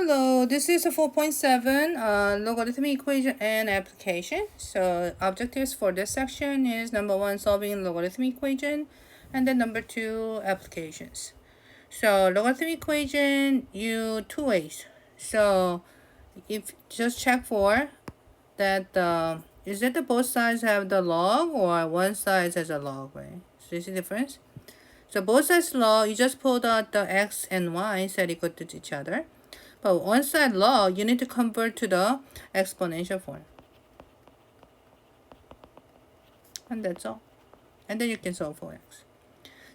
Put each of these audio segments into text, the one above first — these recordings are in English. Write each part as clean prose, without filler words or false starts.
Hello, this is a 4.7 logarithmic equation and application. So objectives for this section is number 1, solving logarithmic equation, and then number 2, applications. So logarithmic equation, you two ways. So if just check for that is that the both sides have the log or one side has a log, right? So you see the difference? So both sides log, you just pulled out the x and y set equal to each other. But one side log, you need to convert to the exponential form. And that's all. And then you can solve for x.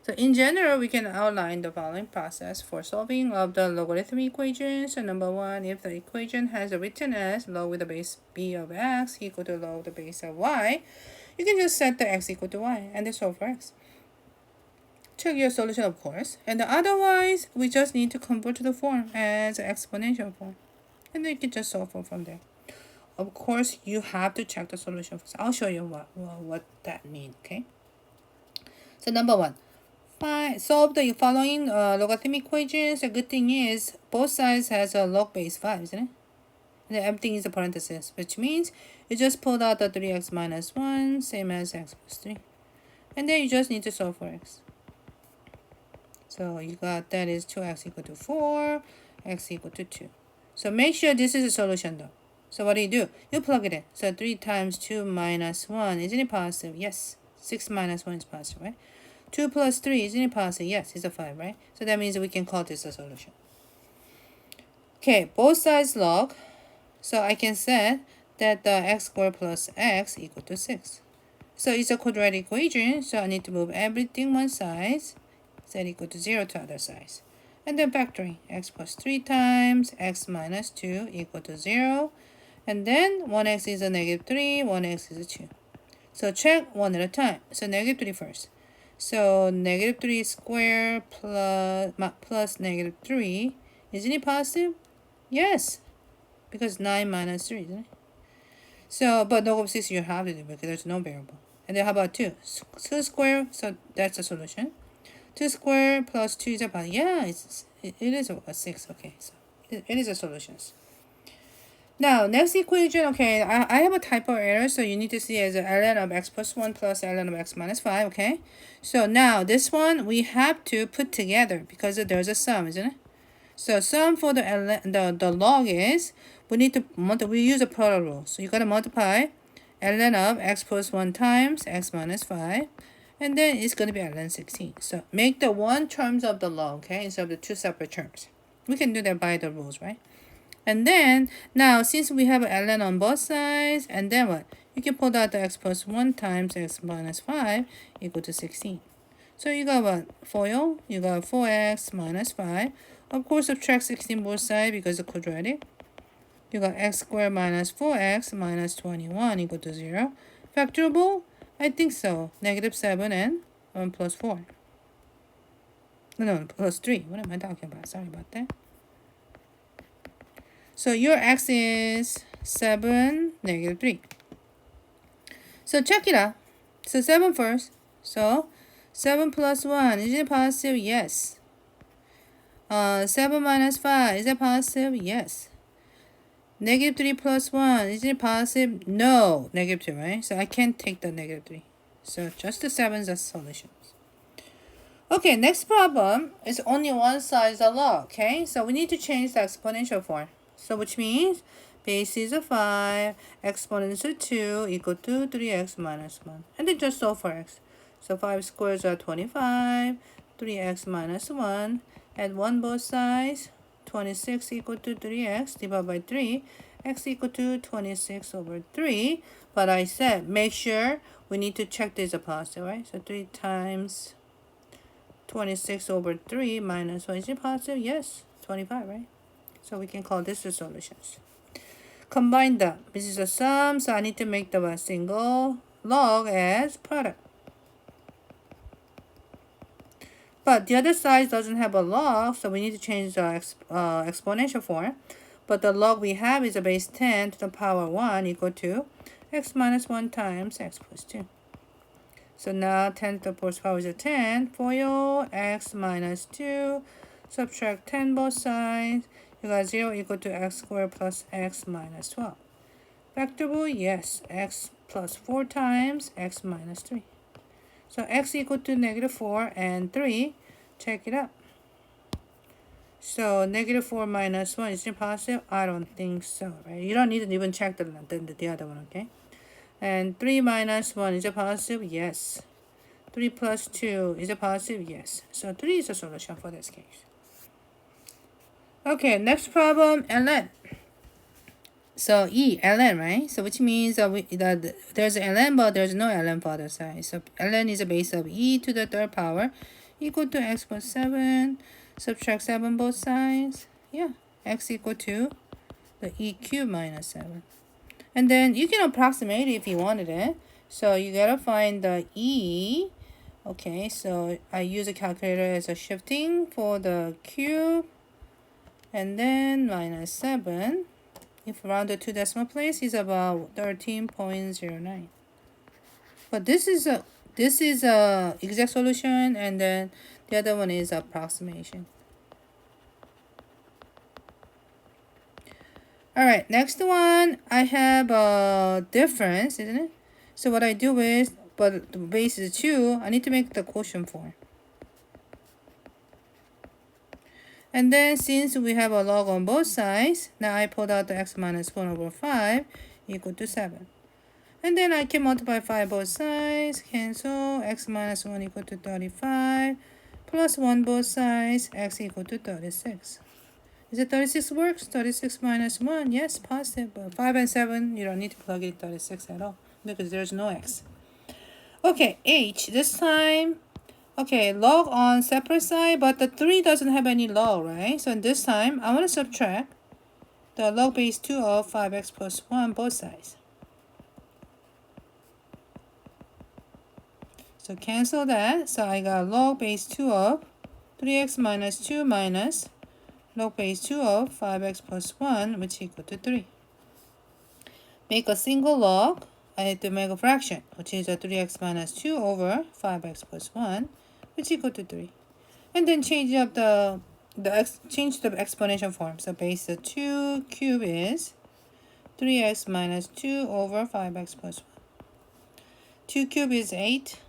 So in general, we can outline the following process for solving of the logarithmic equation. So number 1, if the equation has a written as log with the base b of x equal to log the base of y, you can just set the x equal to y and then solve for x. Check your solution, of course. And otherwise, we just need to convert to the form as an exponential form. And then you can just solve for from there. Of course, you have to check the solution first. I'll show you what that means, okay? So number 1, solve the following logarithmic equations. The good thing is both sides has a log base 5, isn't it? And then everything is a parenthesis, which means you just pulled out the 3x minus 1, same as x plus 3. And then you just need to solve for x. So you got that is 2x equal to 4, x equal to 2. So make sure this is a solution though. So what do? You plug it in. So 3 times 2 minus 1, isn't it positive? Yes. 6 minus 1 is positive, right? 2 plus 3, isn't it positive? Yes, it's a 5, right? So that means we can call this a solution. Okay, both sides log. So I can set that the x squared plus x equal to 6. So it's a quadratic equation, so I need to move everything one side, set equal to 0 to other sides. And then factoring, x plus 3 times x minus 2 equal to 0. And then 1x is a negative 3, 1x is a 2. So check one at a time. So negative 3 first. So negative 3 squared plus negative 3. Isn't it positive? Yes. Because 9 minus 3, isn't it? So, but no 6 you have to do because there's no variable. And then how about 2? 2 squared, so that's the solution. 2 squared plus 2 is about, yeah, it is a 6, okay. So it is a solution. Now, next equation, okay, I have a typo error, so you need to see as a ln of x plus 1 plus ln of x minus 5, okay? So now, this one, we have to put together because there's a sum, isn't it? So sum for the log is, we use a product rule. So you got to multiply ln of x plus 1 times x minus 5, and then it's going to be ln 16. So make the one terms of the log, okay, instead of the two separate terms. We can do that by the rules, right? And then, now, since we have an ln on both sides, and then what? You can pull out the x plus 1 times x minus 5 equal to 16. So you got what? FOIL, you got 4x minus 5. Of course, subtract 16 both sides because it's quadratic. You got x squared minus 4x minus 21 equal to 0. Factorable? I think so. Negative 7 and 1 plus 4. No, plus 3. What am I talking about? Sorry about that. So your x is 7, negative 3. So check it out. So 7 first. So 7 plus 1, is it positive? Yes. 7 minus 5, is it positive? Yes. Negative 3 plus 1, is it positive? No. Negative 2, right? So I can't take the negative 3. So just the 7's the solutions. Okay, next problem is only one side is a log, okay? So we need to change the exponential form. So which means base is a 5, exponent is 2 equal to 3x minus 1. And then just solve for x. So 5 squares are 25, 3x minus 1. Add 1 both sides, 26 equal to 3x divided by 3. X equal to 26 over 3. But I said make sure we need to check this a positive, right? So 3 times 26 over 3 minus 1. Is it positive? Yes. 25, right? So we can call this the solutions. Combine them. This is a sum, so I need to make the single log as product. But the other side doesn't have a log, so we need to change the exponential form. But the log we have is a base 10 to the power 1 equal to x minus 1 times x plus 2. So now 10 to the fourth power is a 10. FOIL x minus 2. Subtract 10 both sides. You got 0 equal to x squared plus x minus 12. Factorable, yes, x plus 4 times x minus 3. So x equal to negative 4 and 3. Check it out. So negative 4 minus 1, is it positive? I don't think so, right? You don't need to even check the other one, okay? And 3 minus 1, is it positive? Yes. 3 plus 2, is it positive? Yes. So 3 is the solution for this case. Okay, next problem, ln. So ln, right? So which means that there's an ln, but there's no ln for other side. So ln is a base of e to the third power equal to x plus 7. Subtract 7 both sides. Yeah, x equal to the e cubed minus 7. And then you can approximate it if you wanted it. So you gotta find the e. Okay, so I use a calculator as a shifting for the cube. And then minus 7. If rounded to decimal place, is about 13.09. But this is a exact solution, and then the other one is approximation. All right, next one, I have a difference, isn't it? So what I do is, but the base is 2, I need to make the quotient form. And then since we have a log on both sides, now I pulled out the x minus 1 over 5 equal to 7. And then I can multiply 5 both sides, cancel, x minus 1 equal to 35, plus 1 both sides, x equal to 36. Is it 36 works? 36 minus 1, yes, positive. But 5 and 7, you don't need to plug in 36 at all because there's no x. Okay, h, this time, okay, log on separate side, but the 3 doesn't have any log, right? So this time, I want to subtract the log base 2 of 5x plus 1 both sides. So cancel that. So I got log base 2 of 3x minus 2 minus log base 2 of 5x plus 1, which equal to 3. Make a single log. I need to make a fraction, which is a 3x minus 2 over 5x plus 1, which equal to 3. And then change up change the exponential form. So base 2 cube is 3x minus 2 over 5x plus 1. 2 cube is 8.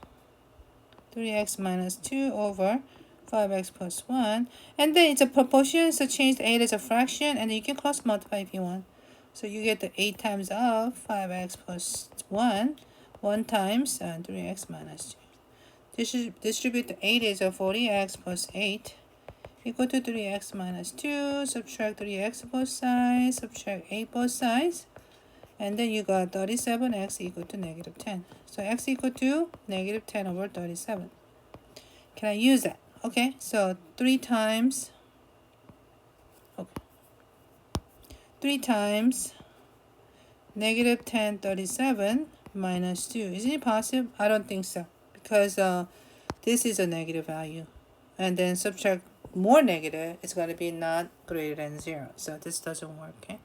3x minus 2 over 5x plus 1. And then it's a proportion, so change the 8 as a fraction, and then you can cross multiply if you want. So you get the 8 times of 5x plus 1, 1 times 3x minus 2. Distribute the 8 is a 40x plus 8 equal to 3x minus 2. Subtract 3x both sides, subtract 8 both sides. And then you got 37x equal to negative 10. So x equal to negative 10 over 37. Can I use that? Okay, so 3 times negative 10 37 minus 2. Isn't it positive? I don't think so, because this is a negative value. And then subtract more negative, it's going to be not greater than 0. So this doesn't work, okay?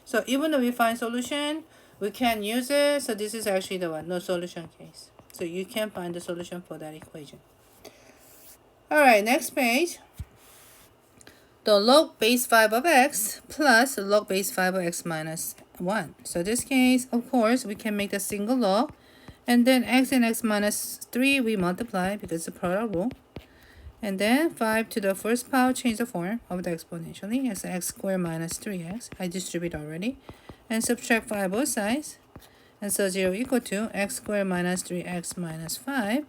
So even though we find solution, we can't use it. So this is actually the one, no solution case. So you can't find the solution for that equation. All right, next page. The log base 5 of x plus the log base 5 of x minus 1. So this case, of course, we can make the single log. And then x and x minus 3, we multiply because it's a product rule. And then 5 to the first power, change the form of the exponentially as x squared minus 3x. I distribute already. And subtract 5 both sides. And so 0 equal to x squared minus 3x minus 5.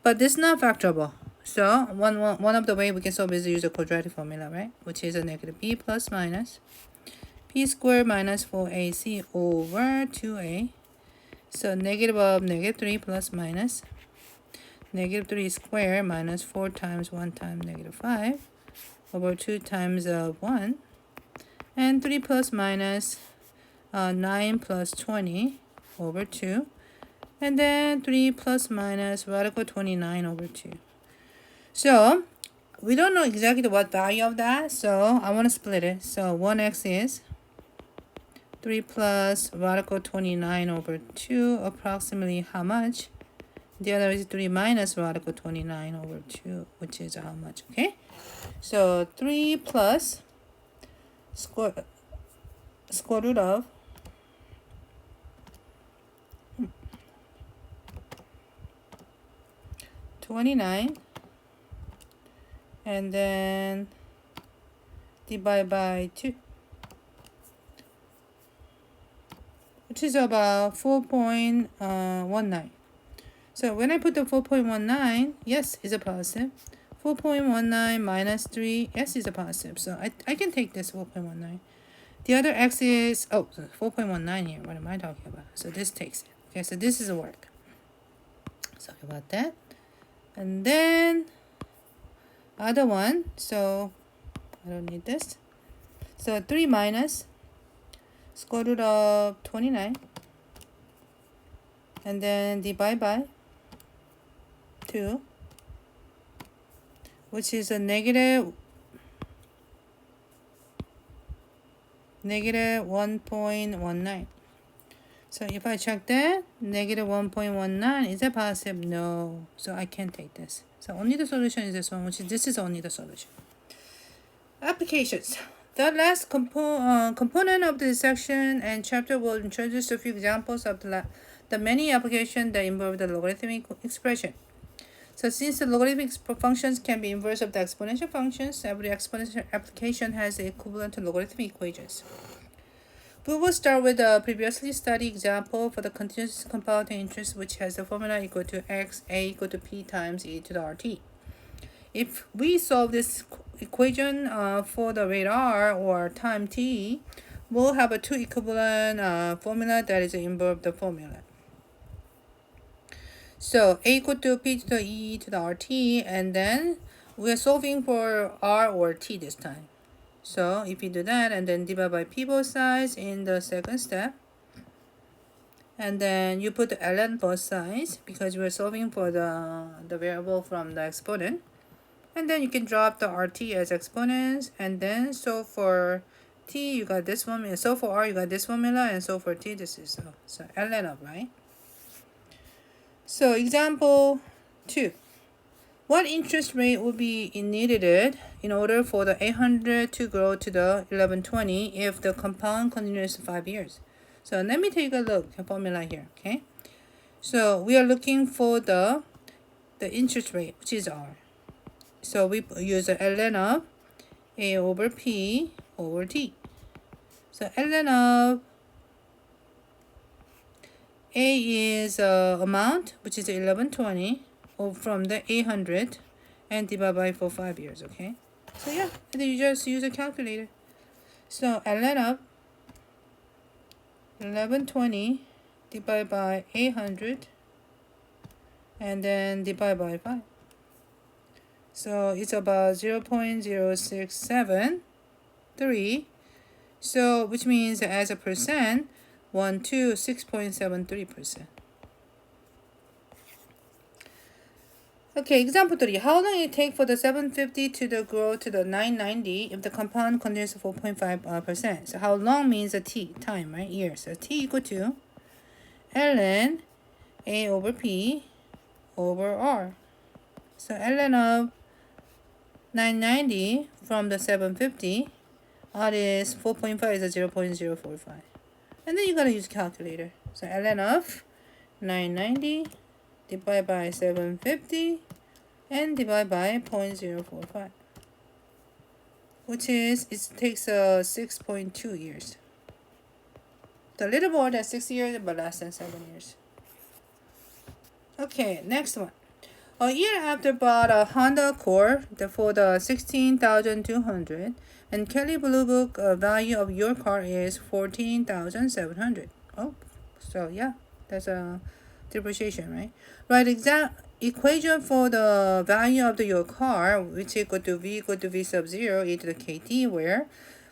But this is not factorable. So one of the way we can solve is to use a quadratic formula, right? Which is a negative b plus minus p squared minus 4ac over 2a. So negative of negative 3 plus minus negative 3 squared minus 4 times 1 times negative 5 over 2 times 1. And 3 plus minus 9 plus 20 over 2. And then 3 plus minus radical 29 over 2. So we don't know exactly what value of that, so I want to split it. So 1x is 3 plus radical 29 over 2, approximately how much? The other is 3 minus radical 29 over 2, which is how much, okay? So 3 plus square root of 29, and then divide by 2, which is about 4.19. So when I put the 4.19, yes, is a positive. 4.19 minus 3, yes, is a positive. So I can take this 4.19. The other x is, 4.19 here. What am I talking about? So this takes it. Okay, so this is a work. Sorry about that. And then other one, so I don't need this. So 3 minus square root of 29, and then divide by 2, which is a negative 1.19. So if I check that, negative 1.19, is that positive? No. So I can't take this. So only the solution is this one, which is this is only the solution. Applications. The last component of this section and chapter will introduce a few examples of the many applications that involve the logarithmic expression. So since the logarithmic functions can be inverse of the exponential functions, every exponential application has equivalent logarithmic equations. We will start with a previously studied example for the continuous compounding interest, which has the formula equal to x, a equal to p times e to the rt. If we solve this equation for the rate r or time t, we'll have a two equivalent formula that is involve the formula. So a equal to p to the e to the rt, and then we are solving for r or t this time. So if you do that and then divide by p both sides in the second step, and then you put the ln both sides because we're solving for the variable from the exponent, and then you can drop the rt as exponents, and then so for t you got this formula, so for r you got this formula, and so for t this is so ln of, right? So example 2. What interest rate would be needed in order for the 800 to grow to the 1120 if the compound continues 5 years? So let me take a look at formula here, okay? So we are looking for the interest rate, which is r. So we use the ln of a over p over t. So ln of a is amount, which is 1120, from the 800, and divide by for 5 years, okay? So yeah, and then you just use a calculator. So ln of 1120 divided by 800, and then divide by 5. So it's about 0.0673. So which means as a percent, 6.73%. Okay, example 3. How long it take for the 750 to grow to the 990 if the compound continues 4.5%? So how long means a t, time, right? Years. So t equal to ln a over p over r. So ln of 990 from the 750, r is 4.5 is a 0.045. And then you gotta use calculator. So ln of 990 divide by 750 and divide by 0.045, which is, it takes 6.2 years. So a little more than 6 years, but less than 7 years. Okay, next one. A year after bought a Honda Accord for the 16,200, and Kelley Blue Book value of your car is 14,700. Oh, so yeah, that's a depreciation, right? Write equation for the value of your car, which equal to v equal to v sub 0 e to the kt, where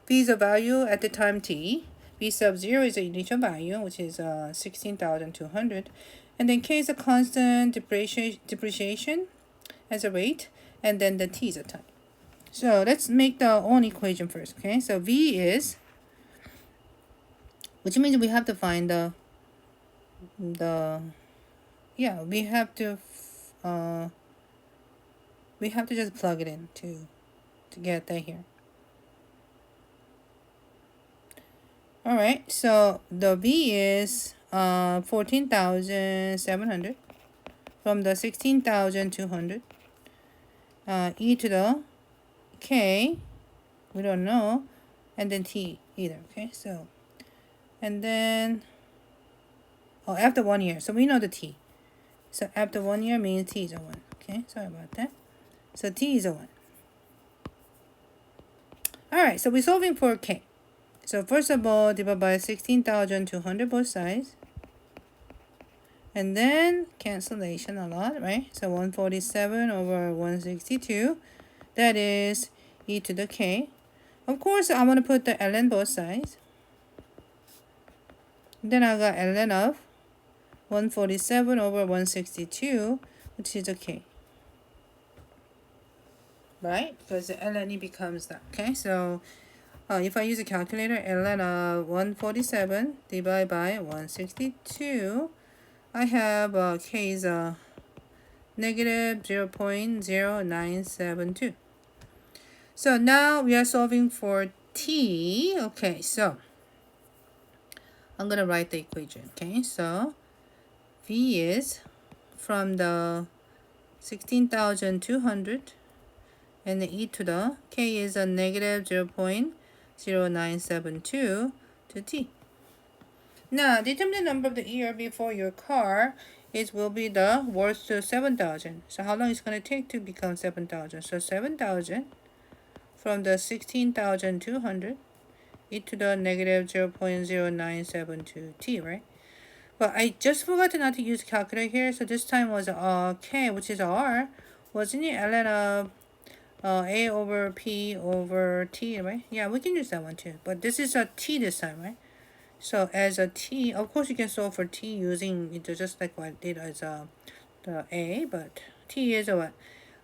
v is a value at the time t, v sub 0 is the initial value, which is 16,200, and then k is a constant depreciation as a rate, and then the t is a time. So let's make the own equation first, okay? So v is, which means we have to find we have to just plug it in to get that here. All right, so the V is 14,700 from the 16,200. E to the K, we don't know, and then T either. Okay, so and then after 1 year, so we know the T. So after 1 year means T is a 1. Okay, sorry about that. So T is a 1. All right, so we're solving for K. So first of all, divide by 16,200 both sides. And then cancellation a lot, right? So 147 over 162. That is e to the k. Of course, I want to put the ln both sides. Then I got ln of 147 over 162, which is a k. Right? Because the ln becomes that. Okay, so if I use a calculator, ln of 147 divided by 162, I have k is negative 0.0972. So now we are solving for t. Okay, so I'm going to write the equation. Okay, so v is from the 16,200 and the e to the k is a negative 0.0972 to t. Now, determine the number of the year before your car will be the worth to 7,000. So how long it's going to take to become 7,000? So 7,000 from the 16,200 e to the negative 0.0972 t, right? But I just forgot not to use calculator here, so this time was k, which is r, wasn't it? ln of a over p over t, right? Yeah, we can use that one too. But this is a t this time, right? So as a t, of course you can solve for t using it just like what I did as the a, but t is a what?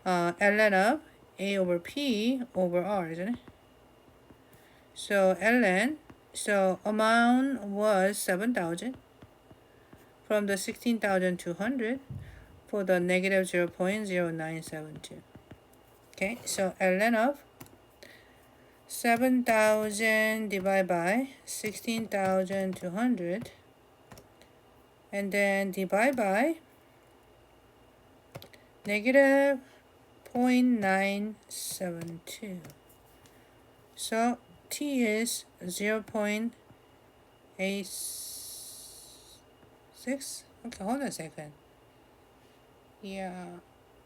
ln of a over p over r, isn't it? So ln, so amount was 7,000 from the 16,200 for the negative 0.0972. Okay, so ln of 7,000 divided by 16,200 and then divide by negative 0.972. So t is 0.86. Okay, hold on a second. Yeah,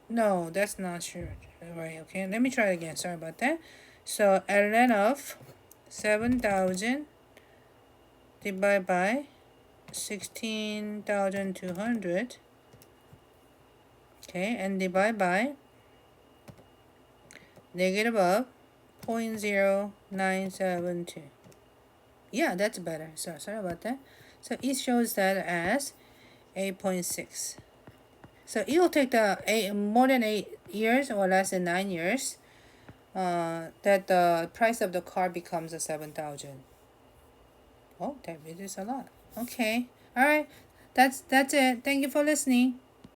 no, that's not sure. Right, okay, let me try it again. Sorry about that. So ln of 7,000 divided by 16,200. Okay, and divide by negative of 0.0972. Yeah, that's better. So sorry about that. So it shows that as 8.6. So it will take the more than 8 years or less than 9 years that the price of the car becomes a 7,000. Oh, that is a lot. Okay. All right. That's it. Thank you for listening.